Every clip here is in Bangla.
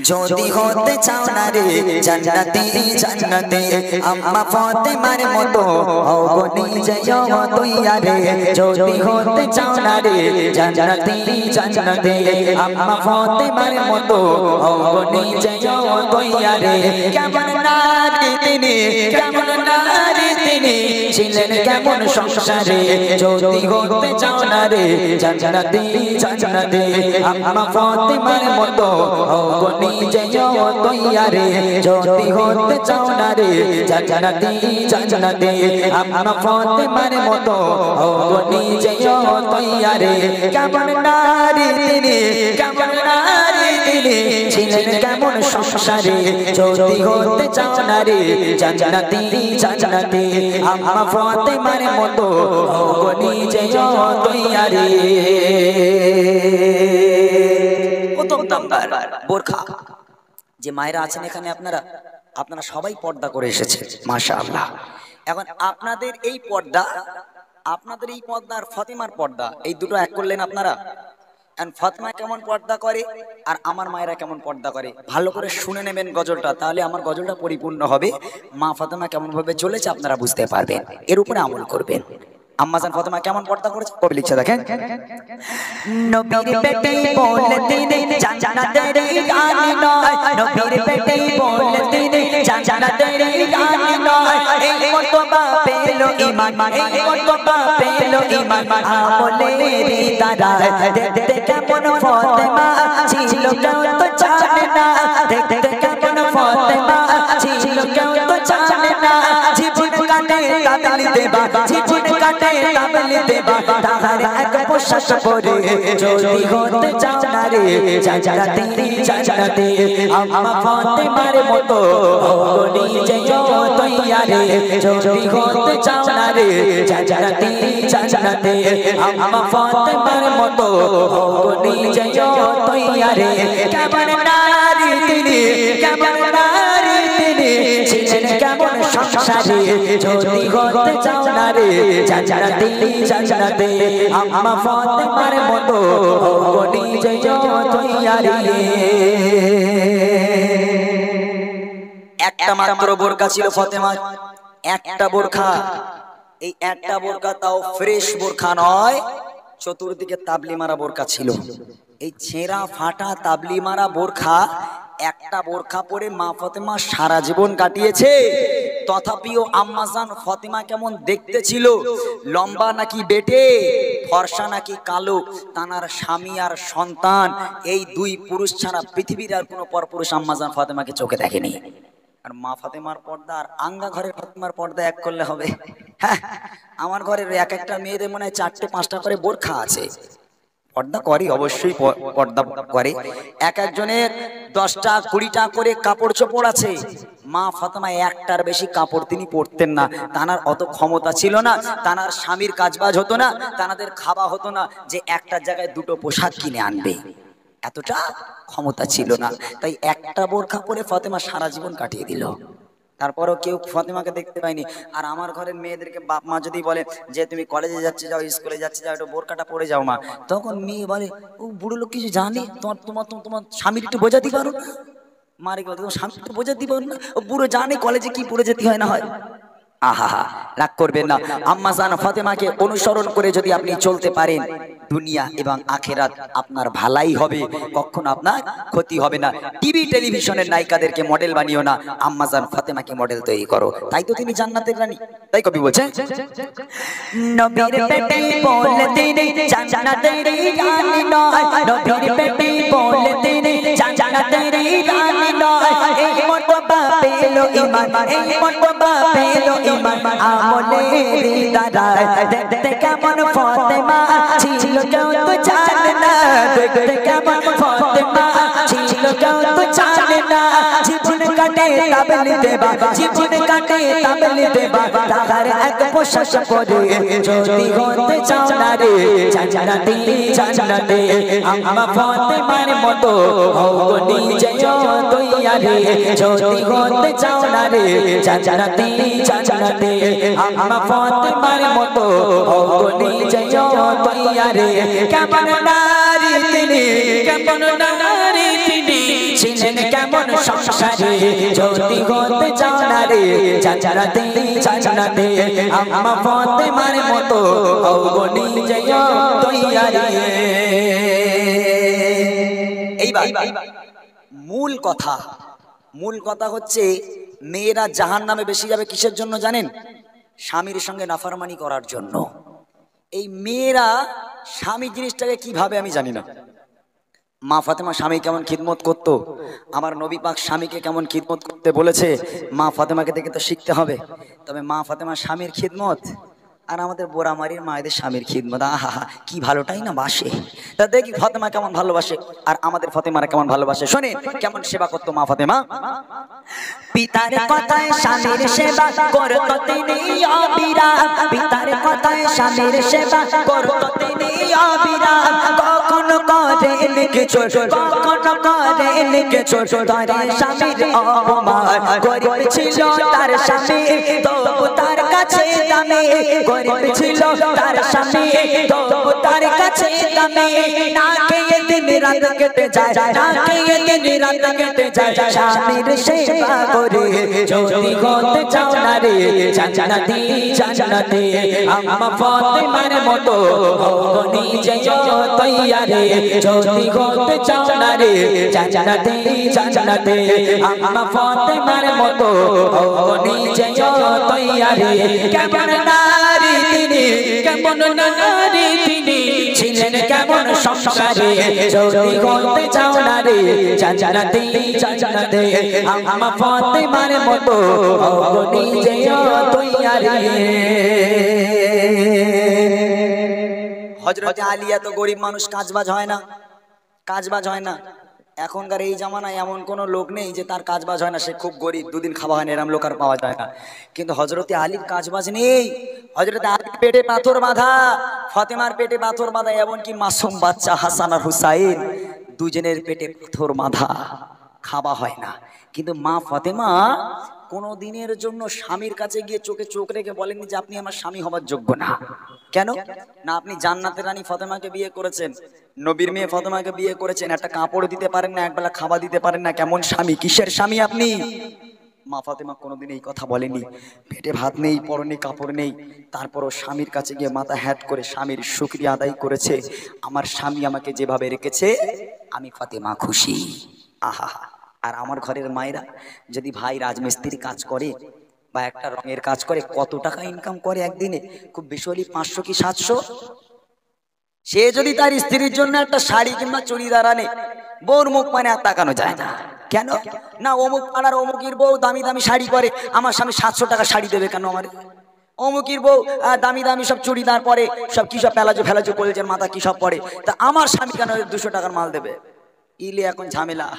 যদি হতে চাও না রে জান্নাতি জান্নাতে আম্মা ফাতেমার মতো হও গো নিজে তৈয়া রে যদি হতে চাও না রে জান্নাতি জান্নাতে আম্মা ফাতেমার মতো হও গো নিজে তৈয়া রে কেমন নারী তিনি কেমন নারী তিনি ছিলেন কেমন সংসারে যদি হতে চাও না রে জান্নাতি জান্নাতে আম্মা ফাতেমার মতো হও গো নিজে তৈয়া রে যদি হতে চাও না রে জান্নাতি জান্নাতে আম্মা ফাতেমার মতো হও গো নিজে তৈয়া রে কেমন নারী তিনি কেমন নারী তিনি ছিলেন কেমন সংসারে যদি হতে চাও না রে জান্নাতি জান্নাতে আম্মা ফাতেমার মতো হও গো নিজে তৈয়া রে। প্রথম নাম্বার বোরখা। যে মায়েরা আছেন এখানে আপনারা আপনারা সবাই পর্দা করে এসেছেন মাশাআল্লাহ। এখন আপনাদের এই পর্দা আর ফাতেমার পর্দা এই দুটো এক করলেন আপনারা। ফাতেমা কেমন পর্দা করে আর আমার মায়েরা কেমন পর্দা করে ভালো করে শুনে নেবেন গজলটা, তাহলে আমার গজলটা পরিপূর্ণ হবে। মা ফাতেমা কেমন ভাবে চলেছে আপনারা বুঝতে পারবেন, এর উপরে আমল করবেন। আম্মাজান ফাতেমা কেমন পর্দা করেছে কবি লিখছে দেখেন। নবীর পেটে বলতেন জান্নাতের গান নয়, নবীর পেটে বলতেন জান্নাতের গান নয়, এই মর্তবা পেল ঈমান, এই মর্তবা পেল ঈমান আমলেরই দ্বারা। দেখতে কেমন ফাতেমা ছিল কেউ তো জানে না, দেখতে কেমন ফাতেমা ছিল কেউ তো জানে না। জীবন কাটে তাবলি দেবা, জীবন কাটে তাবলি দেবা, তাহার এক পোশাক পরে যদি হতে চাও না রে জান্নাতি জান্নাতে আম্মা ফাতেমার মতো হও গো নিজে তৈয়া রে যদি হতে চাও না রে জান্নাতি জান্নাতে আম্মা ফাতেমার মতো হও গো নিজে তৈয়া রে। কেমন নারী তিনি কেমন নারী তিনি ছিলেন কেমন সংসারে যদি হতে চাও না রে জান্নাতি জান্নাতে আম্মা ফাতেমার মতো হও গো নিজে তৈয়া রে। একটা মাত্র বোরকা ছিল ফাতেমার, একটা বোরখা। এই একটা বোরকা তাও ফ্রেশ বোরখা নয়, চতুর্দিকে তাবলি মারা বোরকা ছিল। এই ছেঁড়া ফাটা তাবলি মারা বোরখা, একটা বোরখা পরে মা ফাতেমা সারা জীবন কাটিয়েছে। তথাপিও আম্মাজান ফাতেমা কেমন দেখতে ছিল, লম্বা নাকি বেটে, ফর্সা নাকি কালো, তানার স্বামী আর সন্তান এই দুই পুরুষ ছাড়া পৃথিবীর আর কোনো পরপুরুষ আম্মাজান ফাতেমাকে চোখে দেখেনি। আর মা ফাতেমার পর্দা আর আঙ্গা ঘরের ফাতেমার পর্দা এক করলে হবে? হ্যাঁ, আমার ঘরের এক একটা মেয়েদের মনে হয় 4টে 5টা করে বোরখা আছে। পর্দা করে অবশ্যই পর্দা করে, এক একজনের 10টা 20টা করে কাপড় চোপড় আছে। মা ফাতেমা একটার বেশি কাপড় তিনি পরতেন না, তানার অত ক্ষমতা ছিল না, তানার স্বামীর কাজবাজ হতো না, তানাদের খাওয়া হতো না যে একটা জায়গায় 2টো পোশাক কিনে আনবে, এতটা ক্ষমতা ছিল না। তাই একটা বোরখা পরে ফাতেমা সারা জীবন কাটিয়ে দিল। তারপরও কেউ ফাতেমাকে দেখতে পায়নি। আর আমার ঘরের মেয়েদেরকে বাপ মা যদি বলে যে তুমি কলেজে যাচ্ছে যাও, স্কুলে যাচ্ছে যাও, একটু বোরকাটা পরে যাও মা, তখন মেয়ে বলে ও বুড়ো লোক কিছু জানে, তোমার স্বামীর একটু বোঝাতে পারো না। মারে বলে তোমার স্বামী একটু বোঝাতে পারো না, ও বুড়ো জানে কলেজে কি পড়ে যেতে হয় না হয়। আহা, রাগ করবেন না। আম্মাজান ফাতেমাকে অনুসরণ করে যদি আপনি চলতে পারেন, দুনিয়া এবং আখেরাত আপনার ভালাই হবে, কখনো আপনার ক্ষতি হবে না। টিভি টেলিভিশনের নায়িকাদেরকে মডেল বানিও না, আম্মাজান ফাতেমাকে মডেল তৈরি করো, তাই তো তিনি জান্নাতের রানী। তাই কবি বলছেন, নবীর পেটে বলতেন জান্নাতের রানী নয়, নবীর পেটে বলতেন জান্নাতের রানী নয়, এই মর্তবা পেল ঈমান, এই মর্তবা পেল ঈমান আমলেরই দ্বারা। দেখতে কেমন ফাতেমা ছিল কেউ তো জানে না, দেখতে কেমন ফাতেমা ছিল কেউ তো জানে না। জীবন কাটে তাবলি দেবা, জীবন কাটে তাবলি দেবা, তাহার এক পোশাক পরে যদি হতে চাও না রে জান্নাতি জান্নাতে আম্মা ফাতেমার মতো হও গো নিজে তৈয়া রে যদি হতে চাও না রে জান্নাতি জান্নাতে আম্মা ফাতেমার মতো হও গো নিজে তৈয়া রে। কেমন নারী তিনি কেমন নারী তিনি ছিলেন কেমন সংসারে যদি হতে চাও না রে জান্নাতে জান্নাতে আম্মা ফাতেমার মতো হও নিজে তৈয়ারি। এইবার মূল কথা হচ্ছে মেয়েরা জাহান্নামে বেশি যাবে কিসের জন্য জানেন? স্বামীর সঙ্গে নাফরমানি করার জন্য। এই মেয়েরা স্বামী জিনিসটাকে কিভাবে আমি জানি না। মা ফাতেমা স্বামী কেমন খিদমত করতো, আমার নবী পাক স্বামীকে কেমন খিদমত করতে বলেছে, মা ফাতেমাকে দেখে তো শিখতে হবে। তবে মা ফাতেমা স্বামীর খিদমত আর আমাদের বোরামারির মায়েদের স্বামীর খিদমত, আহা হা কি ভালোটাই না বাসে। তা দেখি ফাতেমা কেমন ভালোবাসে আর আমাদের ফাতেমারা কেমন ভালোবাসে। শোনে কেমন সেবা করতো মা ফাতেমা। পিতার কথায় স্বামীর সেবা করতো তিনি অবিরাম, পিতার কথায় স্বামীর সেবা করতো তিনি অবিরাম। কখনো করেন কিছু কখনো করেন কিছু তার স্বামীর অপমান, গরিব ছিল তার স্বামী তবু তার কাছে দামি, গরিব ছিল তার স্বামী তবু তার কাছে দামি। না খেয়ে দিন রাত কেটে যায়, না খেয়ে দিন রাত কেটে যায়, স্বামীর সেবা করে যদি হতে চাও না রে জান্নাতি জান্নাতে আম্মা ফাতেমার মতো হও নিজে তৈয়ারি। যদি হতে চাও না রে জান্নাতি জান্নাতে আম্মা ফাতেমার মতো হও নিজে তৈয়ারি। কেমন নারী তিনি, কেমন নারী তিনি ছিলেন কেমন সংসারে যদি হতে চাও না রে জান্নাতি জান্নাতে আম্মা ফাতেমার মতো হও নিজে তৈয়ারি। হযরত আলিয়া তো গরিব মানুষ, কাজবাজ হয় না, কাজবাজ হয় না। এখনকার এই জামানায় এমন কোনো লোক নেই যে তার কাজবাজ হয় না, সে খুব গরিব, দুদিন খাওয়া হয় না, এরম লোক আর পাওয়া যায় না। কিন্তু হযরত আলীর কাজবাজ নেই। হযরত আলীর পেটে পাথর বাঁধা, ফাতেমার পেটে পাথর বাঁধা, এমনকি মাসুম বাচ্চা হাসান আর হুসাইন দুজনের পেটে পাথর বাঁধা, খাওয়া হয় না। কিন্তু মা ফাতেমা কোনো দিনের জন্য স্বামীর কাছে গিয়ে চোখে চোখ রেখে বলেননি যে আপনি আমার স্বামী হবার যোগ্য না। কেন না? আপনি জান্নাতের রানী ফাতেমাকে বিয়ে করেছেন, নবীর মেয়ে ফাতেমাকে বিয়ে করেছেন, একটা কাপড় দিতে পারেন না, একবেলা খাবার দিতে পারেন না, কেমন স্বামী, কিসের স্বামী আপনি? মা ফাতেমা কোনোদিন এই কথা বলেনি। পেটে ভাত নেই, পরনে কাপড় নেই, তারপরও স্বামীর কাছে গিয়ে মাথা হ্যাট করে স্বামীর শুকরিয়া আদায় করেছে। আমার স্বামী আমাকে যেভাবে রেখেছে আমি ফাতেমা খুশি। আহা। আর আমার ঘরের মায়েরা যদি ভাই রাজমিস্ত্রির কাজ করে বা একটা রঙের কাজ করে, কত টাকা ইনকাম করে একদিনে? খুব বেশি হলে 500 কি 700। সে যদি তার স্ত্রীর জন্য একটা শাড়ি কিংবা চুড়িদার আনে, বউর মুখ মানে আর তাকানো যায় না। কেন না? অমুক পাড়ার অমুকের বউ দামি দামি শাড়ি পরে, আমার স্বামী 700 টাকা শাড়ি দেবে কেন? আমার অমুকের বউ দামি দামি সব চুড়িদার পরে, সব কি সব প্যালাজো ফেলাজো কলেজের মাথা কি সব পরে, তা আমার স্বামী কেন 200 টাকার মাল দেবে? ইলে এখন ঝামেলা।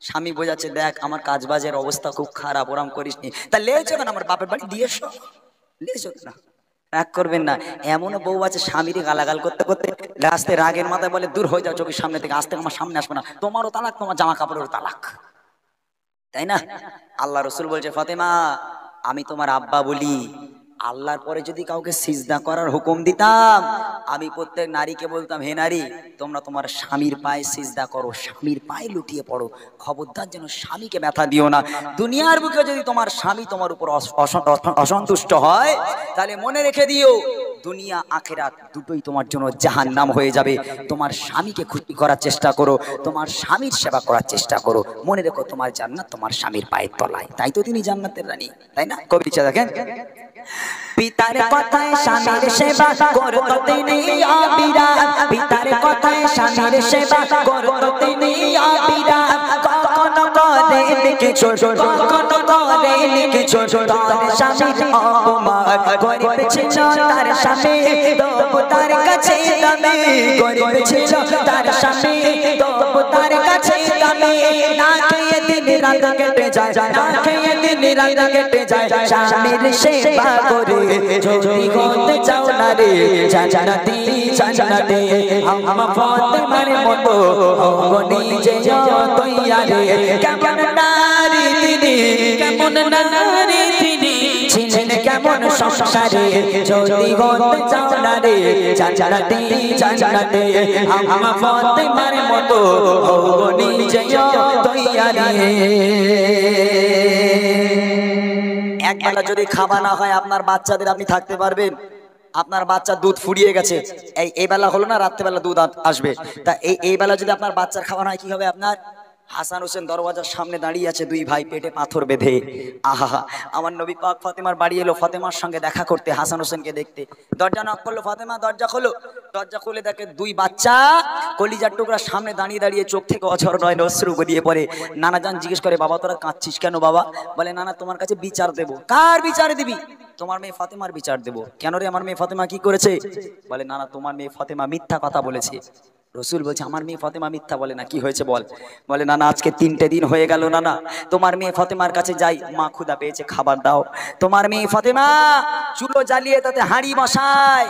স্বামী বোঝাচ্ছে দেখ আমার কাজবাজের অবস্থা খুব খারাপ, ওরম করিস নি, তা লেছো কেন? আমার বাপের বাড়ি দিয়ে এসো, লেছো না, রাগ করবেন না। এমনও বউ আছে স্বামীর গালাগাল করতে করতে লাস্টে রাগের মাথায় বলে দূর হয়ে যাও চোখের সামনে থেকে, আজ থেকে আমার সামনে আসবে না, তোমারও তালাক, তোমার জামা কাপড়েরও তালাক, তাই না? আল্লাহ রসুল বলছে ফাতেমা আমি তোমার আব্বা বলি, আল্লাহর পরে যদি কাউকে সিজদা করার হুকুম দিতাম, আমি প্রত্যেক নারীকে বলতাম হে নারী তোমরা তোমার স্বামীর পায়ে সিজদা করো, স্বামীর পায়ে লুটিয়ে পড়ো, খবরদার যেন স্বামীকে ব্যথা দিও না। দুনিয়ার বুকে যদি তোমার স্বামী তোমার উপর অসন্তুষ্ট হয়, তাহলে মনে রেখে দিও দুনিয়া আখিরাত দুটোই তোমার জন্য জাহান্নাম হয়ে যাবে। তোমার স্বামীকে খুশি করার চেষ্টা করো, তোমার স্বামীর সেবা করার চেষ্টা করো, মনে রেখো তোমার জান্নাত তোমার স্বামীর পায়ের তলায়। তাই তো তিনি জান্নাতের রানী, তাই না? কবি দেখেন, পিতার কথায় স্বামীর সেবা করতো তিনি অবিরাম, পিতার কথায় স্বামীর সেবা করতো তিনি অবিরাম। কখনো করেন কিছু কখনো করেন কিছু তার স্বামীর অপমান, গরিব ছিল তার স্বামী তবু তার কাছে দামি, গরিব ছিল তার স্বামী তবু তার কাছে দামি। না খেয়ে দিন রাত কেটে যায়, না খেয়ে দিন রাত কেটে যায়, স্বামীর সেবা করে যদি হতে চাও না রে জান্নাতি জান্নাতে আম্মা ফাতেমার মতো হও নিজে তৈয়ারি। কেমন নারী তিনি, কেমন নারী তিনি ছিলেন কেমন সংসারে যদি হতে চাও না রে জান্নাতে জান্নাতে আম্মা ফাতেমার মতো হও নিজে তৈয়ারি। একবেলা যদি খাওয়া না হয় আপনার বাচ্চাদের আপনি থাকতে পারবেন? আপনার বাচ্চা দুধ ফুরিয়ে গেছে, এই বেলা হলো না, রাত্রেবেলা দুধ আসবে, তা এই বেলা যদি আপনার বাচ্চার খাওয়া হয় কি হবে আপনার? হাসান হোসেন দরওয়াজার সামনে দাঁড়িয়ে আছে, দুই ভাই পেটে পাথর বেঁধে। আহা, আমার নবী পাক ফাতেমার বাড়ি এলো ফাতেমার সঙ্গে দেখা করতে, হাসান হোসেনকে দেখতে। দরজা নক করলো, ফাতেমা দরজা খোলো। দরজা খুলে দেখে দুই বাচ্চা কলিজার টুকরা সামনে দাঁড়িয়ে দাঁড়িয়ে চোখ থেকে অঝর নয় অশ্রু গড়িয়ে পড়ে। নানা জান জিজ্ঞেস করে, বাবা তোরা কাঁদছিস কেন বাবা? বলে, নানা তোমার কাছে বিচার দেবো। কার বিচার দিবি? তোমার মেয়ে ফাতেমার বিচার দেবো। কেন রে, আমার মেয়ে ফাতেমা কি করেছে? বলে, নানা তোমার মেয়ে ফাতেমা মিথ্যা কথা বলেছে। রসুল বলছে, আমার মেয়ে ফাতেমা মিথ্যা বলে না, কি হয়েছে বল? বলে, নানা আজকে 3টে দিন হয়ে গেল নানা, তোমার মেয়ে ফাতেমার কাছে যাই, মা ক্ষুধা পেয়েছে খাবার দাও। তোমার মেয়ে ফাতেমা চুলো জ্বালিয়ে তাতে হাঁড়ি বসায়,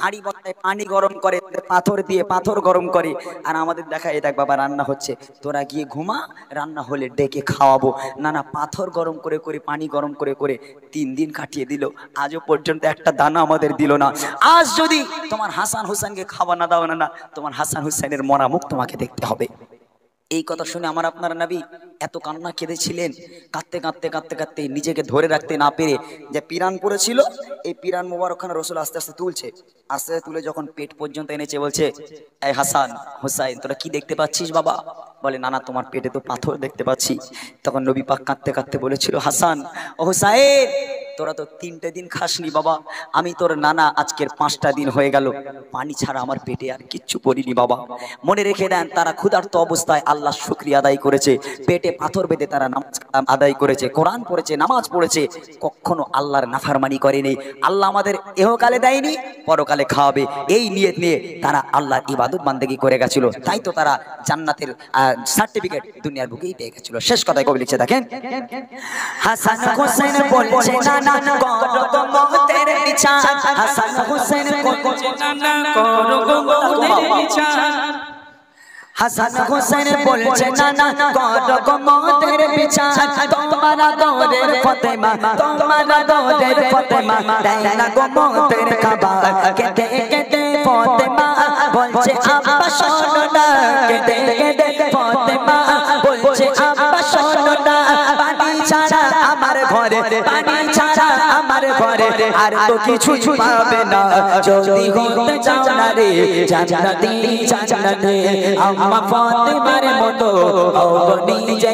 হাঁড়ি বসায় পানি গরম করে, পাথর দিয়ে পাথর গরম করে, আর আমাদের দেখা, এই দেখ বাবা রান্না হচ্ছে, তোরা গিয়ে ঘুমা, রান্না হলে ডেকে খাওয়াবো। নানা পাথর গরম করে করে পানি গরম করে করে 3 দিন কাটিয়ে দিল, আজও পর্যন্ত একটা দানা আমাদের দিল না। আজ যদি তোমার হাসান হোসেনকে খাওয়া না দাও না, তোমার হাসান হোসেনের মরা মুখ তোমাকে দেখতে হবে। এই কথা শুনে আমার আপনার নবী এত কান্না কেঁদেছিলেন, কাঁদতে কাঁদতে কাঁদতে কাঁদতে নিজেকে ধরে রাখতে না পেরে যে পিরান পড়েছিল, এই পিরান মোবারকখানা রসুল আস্তে আস্তে তুলছে, আস্তে আস্তে তুলে যখন পেট পর্যন্ত এনেছে, বলছে, এই হাসান হোসাইন তোরা কি দেখতে পাচ্ছিস বাবা? বলে, নানা তোমার পেটে তো পাথর দেখতে পাচ্ছি। তখন নবী পাক কাঁদতে কাঁদতে বলেছিল, হাসান ও হোসাইন তোরা তো 3টে দিন খাসনি বাবা, আমি তোর নানা আজকের 5টা দিন হয়ে গেল, পানি ছাড়া আমার পেটে আর কিচ্ছু পড়িনি বাবা। মনে রেখে দেন, তারা ক্ষুধার্ত অবস্থায় আল্লাহ শুকরিয়া আদায় করেছে, পেটে পাথর বেঁধে তারা নামাজ আদায় করেছে, কোরআন পড়েছে, নামাজ পড়েছে, কখনো আল্লাহর নাফরমানি করেনি। আল্লাহ আমাদের এহকালে দেয়নি, পরকালে খাওয়াবে, এই নিয়ত নিয়ে তারা আল্লাহর ইবাদত বান্দেগি করে গেছিল। তাই তো তারা জান্নাতের সার্টিফিকেট দুনিয়ার বুকেই পেয়ে গেছিল। শেষ কথায় কবি লিখছে দেখেন, হাসান হোসেন বলছে নানা করো গো মতের বিচার, হাসান হোসেন বলছে নানা করো গো মতের বিচার, হাসান হোসেন বলছে নানা করো গো মতের বিচার, তোমার আদরের ফাতেমা, তোমার আদরের ফাতেমা দেয় না গো মতের খাবার, কেটে কেটে ফাতেমা বলছে আব্বা শোনো না, কেটে কেটে ফাতেমা বলছে আব্বা শোনো না, পানি ছাড়া আমার ঘরে, পানি ছাড়া আমার ঘরে আর তো কিছু পাবে না, যদি হতে চাও না রে জান্নাতি জান্নাতে আম্মা ফাতেমার মতো হও নিজে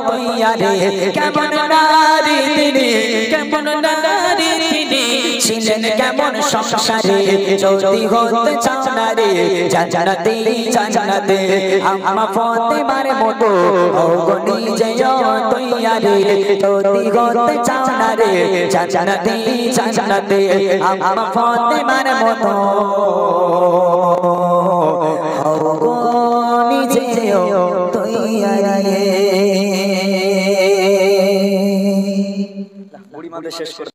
তৈয়ারি। কেমন নারী তিনি, কেমন নারী তিনি ছিলেন, কেমন সংসারে যদি হতে চাও না রে জান্নাতি জান্নাতে আম্মা ফাতেমার মতো হও নিজে তৈয়ারি, যদি হতে চাও না রে জান্নাতি জান্নাতে আম্মা ফাতেমার মতো হও নিজে তৈয়ারি। বুড়ি মাদের শেষ করে